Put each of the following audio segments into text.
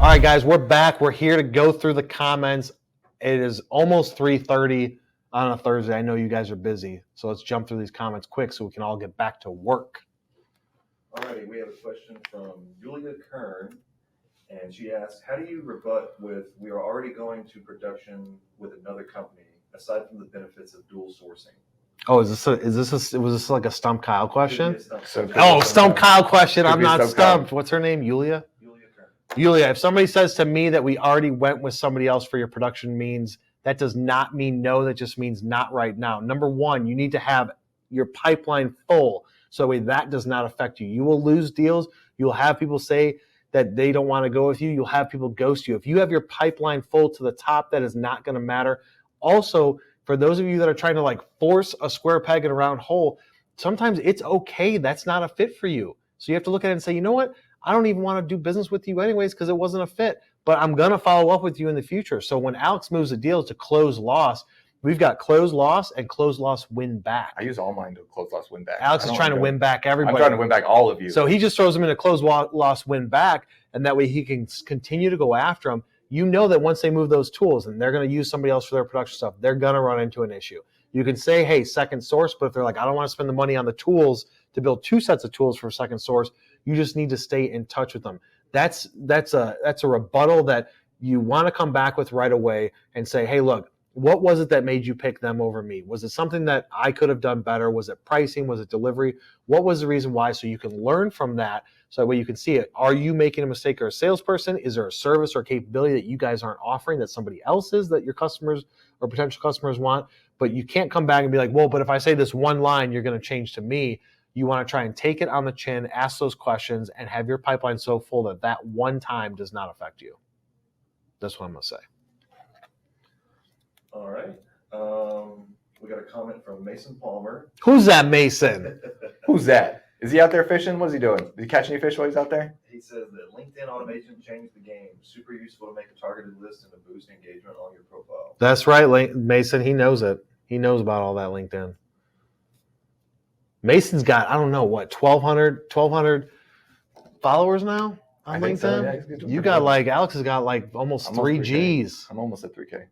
All right, guys, we're back. We're here to go through the comments. It is almost 3:30 on a Thursday. I know you guys are busy, so let's jump through these comments quick so we can all get back to work. All righty, we have a question from Julia Kern, and she asks, how do you rebut with, we are already going to production with another company, aside from the benefits of dual sourcing? Oh, was this like a Stump Kyle question? Stump Kyle question. Could I'm be not Stump stumped. Kyle. What's her name? Julia? Julia Kern. Julia, if somebody says to me that we already went with somebody else for your production means, that does not mean no. That just means not right now. Number one, you need to have your pipeline full. So that does not affect you. You will lose deals. You'll have people say that they don't want to go with you. You'll have people ghost you. If you have your pipeline full to the top, that is not going to matter. Also, for those of you that are trying to like force a square peg in a round hole, sometimes it's okay. That's not a fit for you. So you have to look at it and say, you know what? I don't even want to do business with you anyways because it wasn't a fit. But I'm going to follow up with you in the future. So when Alex moves a deal to close loss, we've got close loss and close loss win back. I use all mine to close loss win back. Alex is trying to win back everybody. I'm trying to win back all of you. So he just throws them in a close loss win back, and that way he can continue to go after them. You know that once they move those tools and they're going to use somebody else for their production stuff, they're going to run into an issue. You can say, hey, second source, but if they're like, I don't want to spend the money on the tools to build two sets of tools for second source, you just need to stay in touch with them. That's a rebuttal that you want to come back with right away and say, hey, look, what was it that made you pick them over me? Was it something that I could have done better? Was it pricing? Was it delivery? What was the reason why? So you can learn from that. So that way you can see it. Are you making a mistake or a salesperson? Is there a service or capability that you guys aren't offering that somebody else is that your customers or potential customers want? But you can't come back and be like, well, but if I say this one line, you're going to change to me. You want to try and take it on the chin, ask those questions, and have your pipeline so full that that one time does not affect you. That's what I'm going to say. All right. We got a comment from Mason Palmer. Who's that Mason? Who's that? Is he out there fishing? What's he doing? Did he catch any fish while he's out there? He says that LinkedIn automation changed the game. Super useful to make a targeted list and to boost engagement on your profile. That's right, Mason. He knows it. He knows about all that LinkedIn. Mason's got, I don't know, what, 1,200 followers now on LinkedIn? So, yeah, you got like, Alex has got like almost 3 Gs. I'm almost at 3K.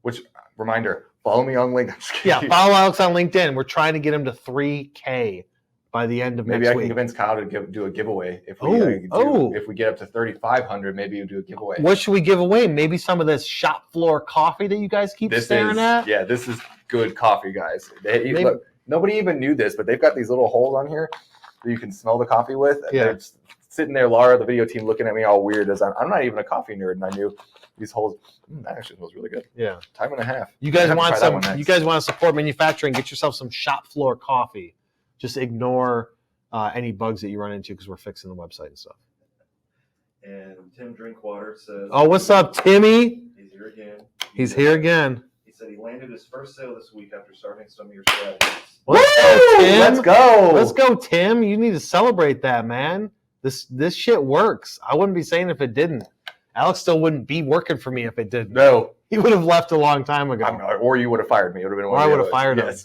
Which, reminder, follow me on LinkedIn. Yeah, follow Alex on LinkedIn. We're trying to get him to 3K by the end of next week. Maybe I can convince Kyle to do a giveaway. If we get up to 3,500, maybe you'll do a giveaway. What should we give away? Maybe some of this shop floor coffee that you guys keep staring at? Yeah, this is good coffee, guys. Look, nobody even knew this, but they've got these little holes on here that you can smell the coffee with. And they're sitting there, Laura, the video team, looking at me all weird as I'm not even a coffee nerd, and I knew these holes. That actually smells really good. Yeah, time and a half. You guys want some? You guys want to support manufacturing? Get yourself some shop floor coffee. Just ignore any bugs that you run into because we're fixing the website and stuff. And Tim Drinkwater says, "Oh, what's up, Timmy? He's here again. He's here again." He said he landed his first sale this week after starting some of your strategies. Let's go, Let's go, Tim. You need to celebrate that, man. This shit works. I wouldn't be saying if it didn't. Alex still wouldn't be working for me if it didn't. No. He would have left a long time ago. Or you would have fired me. It would have been. Or I would have fired him.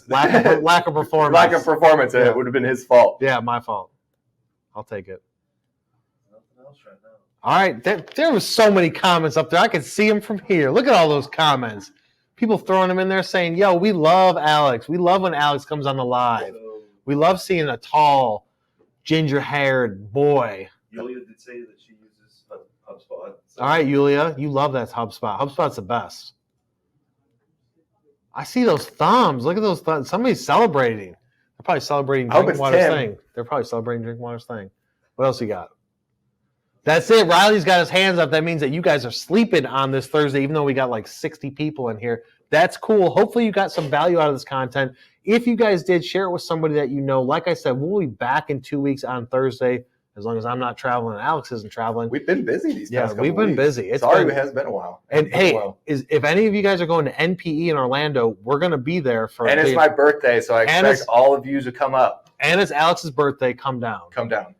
Lack of performance. Lack of performance. Yeah. It would have been his fault. Yeah, my fault. I'll take it. Nothing else right now. All right. There was so many comments up there. I could see them from here. Look at all those comments. People throwing them in there saying, yo, we love Alex. We love when Alex comes on the live. We love seeing a tall, ginger-haired boy. Yulia did say that she uses HubSpot. All right, Yulia, you love that HubSpot. HubSpot's the best. I see those thumbs. Look at those thumbs. Somebody's celebrating. They're probably celebrating Drinkwater's thing. They're probably celebrating Drinkwater's thing. What else you got? That's it. Riley's got his hands up. That means that you guys are sleeping on this Thursday, even though we got like 60 people in here. That's cool. Hopefully you got some value out of this content. If you guys did, share it with somebody that you know. Like I said, we'll be back in 2 weeks on Thursday, as long as I'm not traveling and Alex isn't traveling. We've been busy these past couple we've been weeks. busy. It has been a while. And hey, if any of you guys are going to NPE in Orlando, we're going to be there for. And it's my birthday, so I expect all of you to come up. And it's Alex's birthday. Come down. Come down.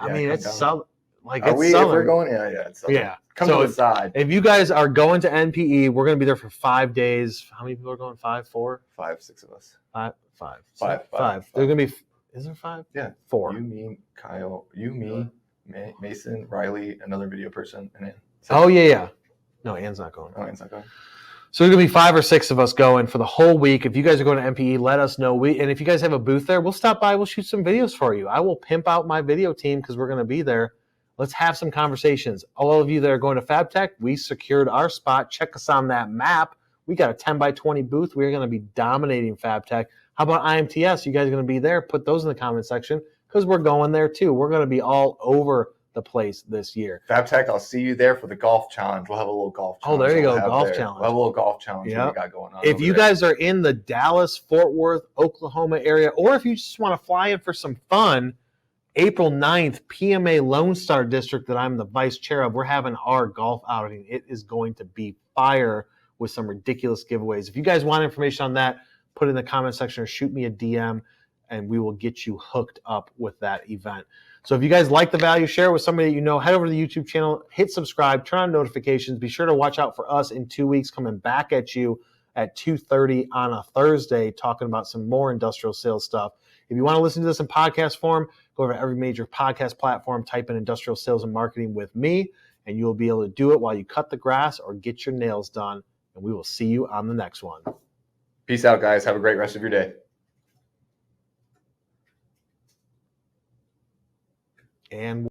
It's southern. Like are it's we? southern. If we're going, it's southern. Yeah. Come to the side. If you guys are going to NPE, we're going to be there for 5 days. How many people are going? 5, 4? 5, 6 of us. Five. Five. There's going to be. Is there 5? Yeah. 4. You, me, Kyle. You, me, Mason, Riley, another video person, and then. Oh yeah. No, Ann's not going. Oh, Ann's not going. So there's gonna be 5 or 6 of us going for the whole week. If you guys are going to MPE, let us know. And if you guys have a booth there, we'll stop by. We'll shoot some videos for you. I will pimp out my video team because we're gonna be there. Let's have some conversations. All of you that are going to Fabtech, we secured our spot. Check us on that map. We got a 10 by 20 booth. We're gonna be dominating Fabtech. How about IMTS? You guys are gonna be there? Put those in the comment section because we're going there too. We're gonna be all over the place this year. Fabtech, I'll see you there for the golf challenge. We'll have a little golf challenge. Oh, there you go, golf challenge. We'll have a little golf challenge that we got going on. If you guys are in the Dallas, Fort Worth, Oklahoma area, or if you just want to fly in for some fun, April 9th, PMA Lone Star District that I'm the vice chair of, we're having our golf outing. It is going to be fire with some ridiculous giveaways. If you guys want information on that, put it in the comment section or shoot me a DM, and we will get you hooked up with that event. So if you guys like the value, share it with somebody that you know. Head over to the YouTube channel, hit subscribe, turn on notifications. Be sure to watch out for us in 2 weeks coming back at you at 2:30 on a Thursday talking about some more industrial sales stuff. If you want to listen to this in podcast form, go over to every major podcast platform, type in industrial sales and marketing with me, and you will be able to do it while you cut the grass or get your nails done. And we will see you on the next one. Peace out, guys. Have a great rest of your day. And